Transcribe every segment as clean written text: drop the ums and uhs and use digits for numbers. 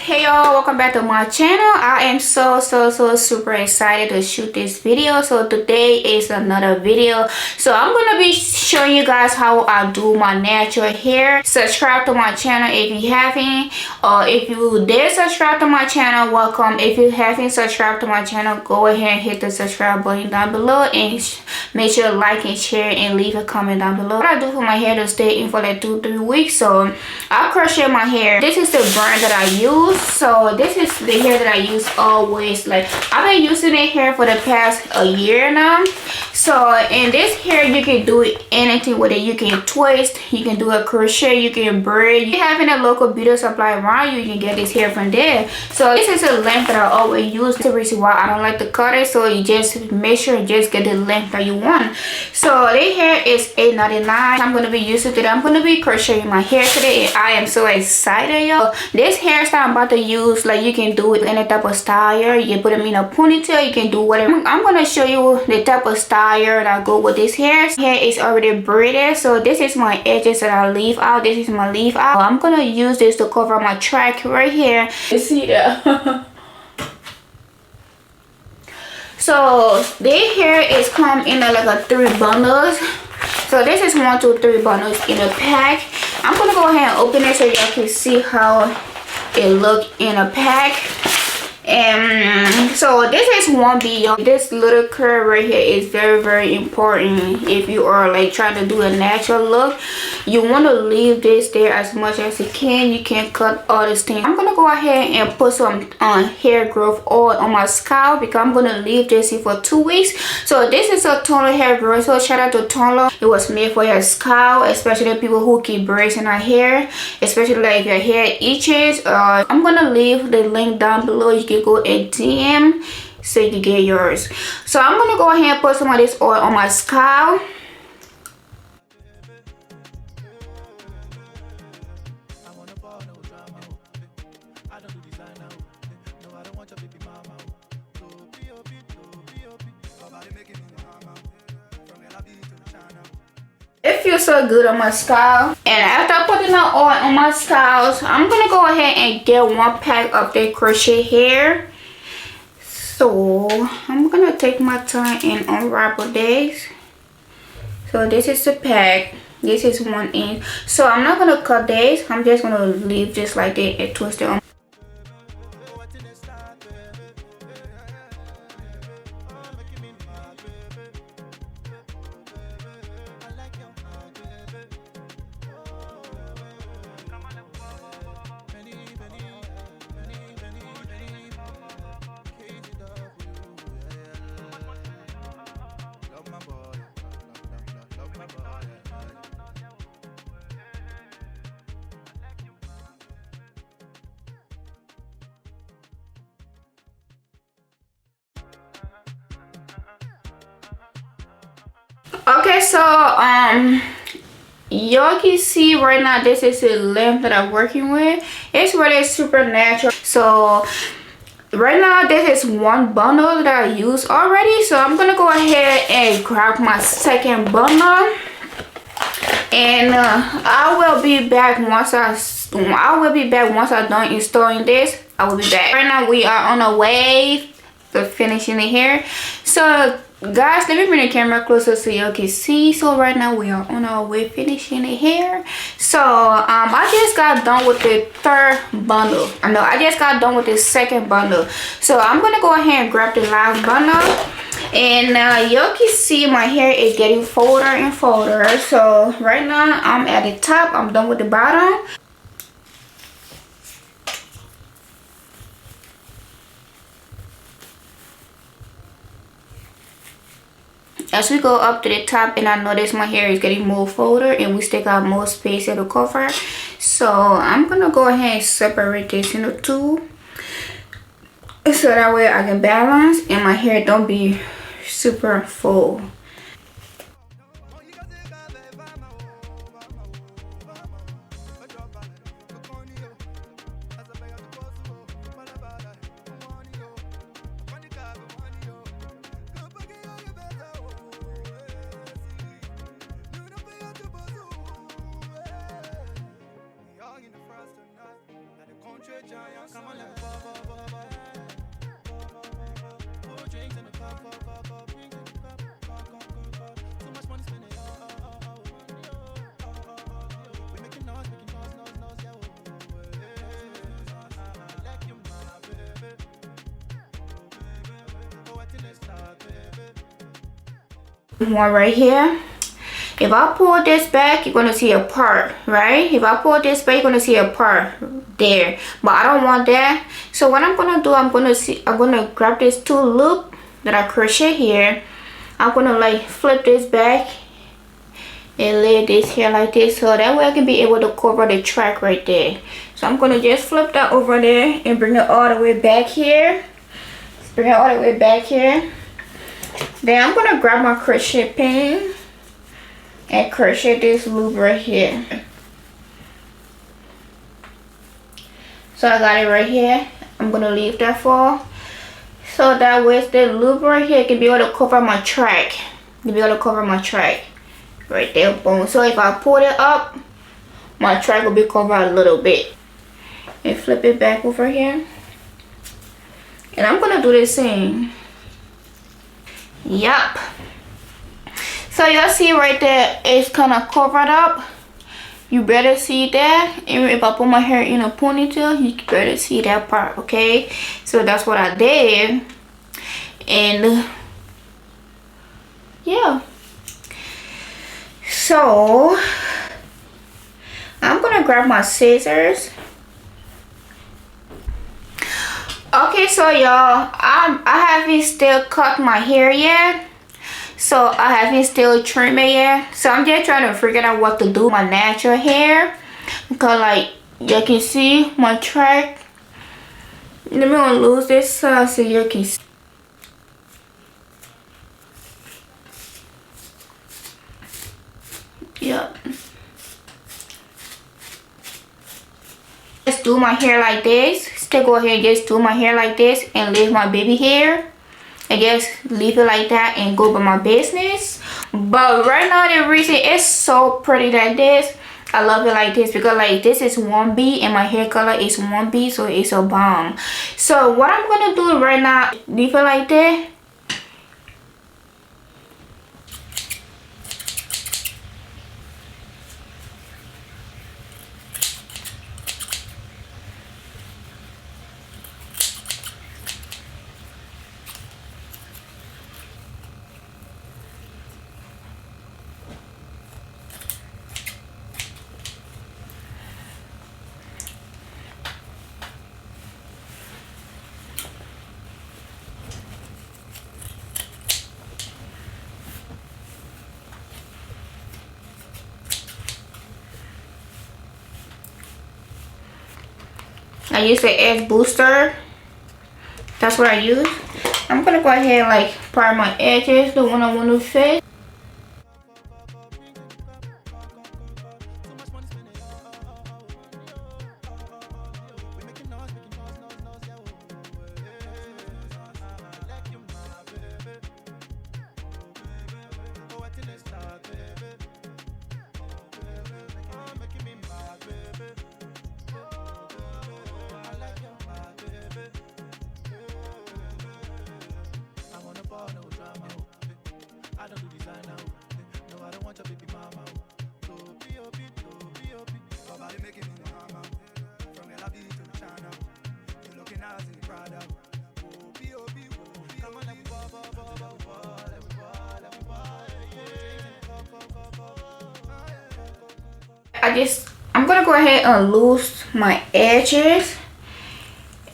Hey y'all, welcome back to my channel. I am so super excited to shoot this video. So today is another video. So I'm gonna be showing you guys how I do my natural hair. Subscribe to my channel if you haven't, or if you did subscribe to my channel, welcome. If you haven't subscribed to my channel, go ahead and hit the subscribe button down below and make sure to like and share and leave a comment down below. What I do for my hair to stay in for like 2-3 weeks. So I crochet my hair. This is the brand that I use. So this is the hair that I use always. Like I've been using it here for the past a year now. So in this hair you can do anything with it. You can twist, you can do a crochet, you can braid. If you have a local beauty supply around you, you can get this hair from there. So this is a length that I always use. The reason why I don't like to cut it, so you just make sure you just get the length that you want. So this hair is $8.99. I'm gonna be using it. I'm gonna be crocheting my hair today and I am so excited, y'all. This hairstyle I'm about to use, like you can do it any type of style. You can put them in a ponytail, you can do whatever. I'm gonna show you the type of style that go with this hair. Hair is already braided, so this is my edges that I leave out. This is my leave out. I'm gonna use this to cover my track right here. You see that? So this hair is come in like a 3 bundles. So this is 1, 2, 3 bundles in a pack. I'm gonna go ahead and open it so y'all can see how it look in a pack. And so this is 1B, y'all. This little curve right here is very important. If you are like trying to do a natural look, you want to leave this there as much as you can. You can cut all this thing. I'm gonna go ahead and put some hair growth oil on my scalp because I'm gonna leave this here for 2 weeks. So this is a toner hair growth. So shout out to toner. It was made for your scalp, especially people who keep braiding our hair, especially like if your hair itches. I'm gonna leave the link down below. You can go and DM so you can get yours. So I'm gonna go ahead and put some of this oil on my scalp. It feels so good on my scalp. And after putting the oil on my scalp, I'm gonna go ahead and get 1 pack of the crochet hair. So I'm gonna take my time and unwrap this. So this is the pack. This is 1 inch. So I'm not gonna cut this. I'm just gonna leave this like this and twist it on. Okay, so y'all can see right now this is the length that I'm working with. It's really super natural. So right now this is 1 bundle that I used already. So I'm gonna go ahead and grab my 2nd bundle, and I will be back once I'm done installing this. I will be back. Right now we are on our way to finishing the hair. So guys, let me bring the camera closer so y'all can see. So right now we are on our way finishing the hair. So I just got done with the 3rd bundle. I just got done with the 2nd bundle. So I'm gonna go ahead and grab the last bundle. And y'all can see my hair is getting fuller and fuller. So right now I'm at the top. I'm done with the bottom. As we go up to the top, and I notice my hair is getting more fuller and we still got more space to cover. So I'm gonna go ahead and separate this into 2, so that way I can balance and my hair don't be super full. One right here. If I pull this back, you're gonna see a part, right? If I pull this back, you're gonna see a part there, but I don't want that. So what I'm gonna do, I'm gonna grab this two loop that I crochet here. I'm gonna like flip this back and lay this here like this, so that way I can be able to cover the track right there. So I'm gonna just flip that over there and bring it all the way back here. Bring it all the way back here. Then I'm gonna grab my crochet pin and crochet this loop right here. So I got it right here. I'm gonna leave that for, so that with the loop right here, can be able to cover my track. Can be able to cover my track right there, boom. So if I pull it up, my track will be covered a little bit. And flip it back over here. And I'm gonna do the same. Yup. So y'all see right there, it's kind of covered up. You better see that. And if I put my hair in a ponytail, you better see that part, okay? So that's what I did. And yeah. So I'm gonna grab my scissors. Okay, so y'all, I haven't still cut my hair yet. So I haven't still trimmed it yet. So I'm just trying to figure out what to do with my natural hair. Because like you can see my track. Let me lose this so you can see. Yep. Just do my hair like this. Still go ahead and just do my hair like this and leave my baby hair. I just leave it like that and go about my business. But right now the reason it's so pretty like this, I love it like this because like this is 1B and my hair color is 1B, so it's a bomb. So what I'm gonna do right now, leave it like that. I use the edge booster. That's what I use. I'm gonna go ahead and like part my edges, the one I want to fit. I'm gonna go ahead and loose my edges,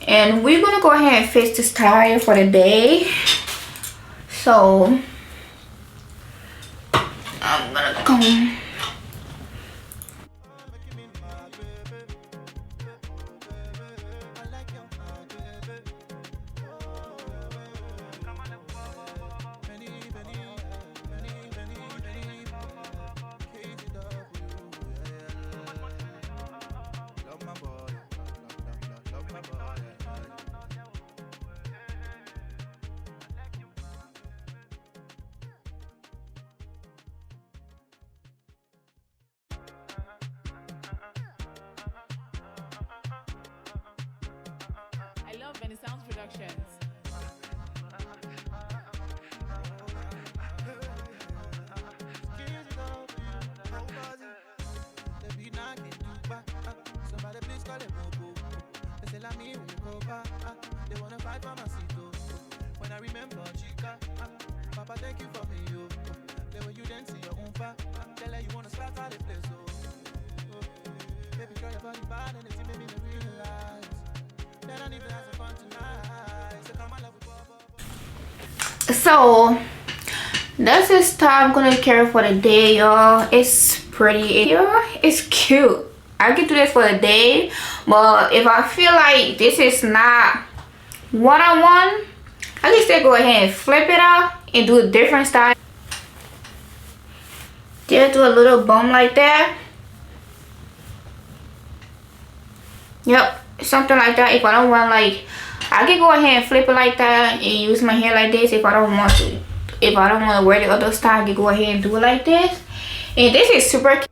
and we're gonna go ahead and fix this tire for the day. So I'm gonna come. They wanna fight for my seat, oh. When I remember Chica, Papa, thank you for me, yo. The way you dance in your own pa, tell her you wanna start all the place, oh. Baby girl, your body bad and it's made me realize that I need to have some fun tonight. So come on, love with So that's the style I'm gonna carry for the day, y'all. It's pretty, y'all. It's cute. I can do this for the day, but if I feel like this is not what I want, I can still go ahead and flip it out and do a different style. Just do a little bump like that. Yep, something like that. If I don't want, like, I can go ahead and flip it like that and use my hair like this if I don't want to. If I don't want to wear the other style, I can go ahead and do it like this. And this is super cute.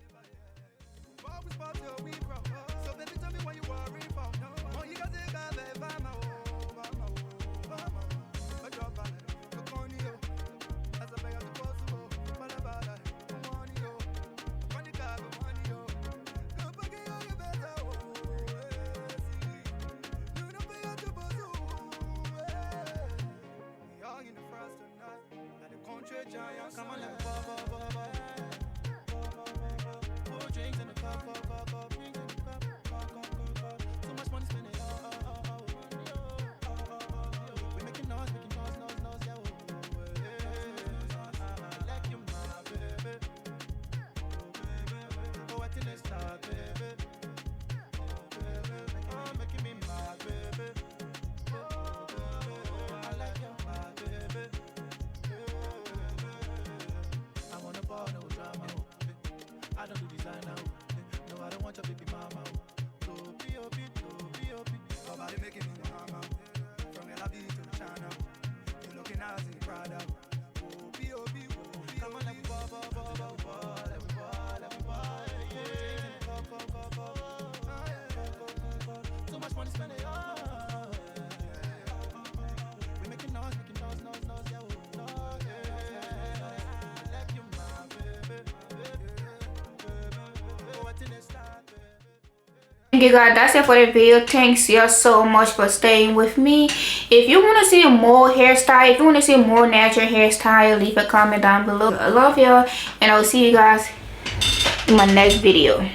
come on, let me pour drinks in the cup, drinks in the cup, too much money spending, we making noise, yeah, like you, my baby, oh, I think let's start, baby, making me my baby, I like you, my baby. I wanna ball, no drama. I don't do design now. No, I don't want your baby mama. So B.O.B. Nobody making me mama. From LA to China. You looking as a Prada. Oh, B.O.B. Come on, let me ball. Too much money spending, we making noise, yeah. Thank you guys, that's it for the video. Thanks y'all so much for staying with me. If you want to see more hairstyle, if you want to see more natural hairstyle, leave a comment down below. I love y'all, and I'll see you guys in my next video.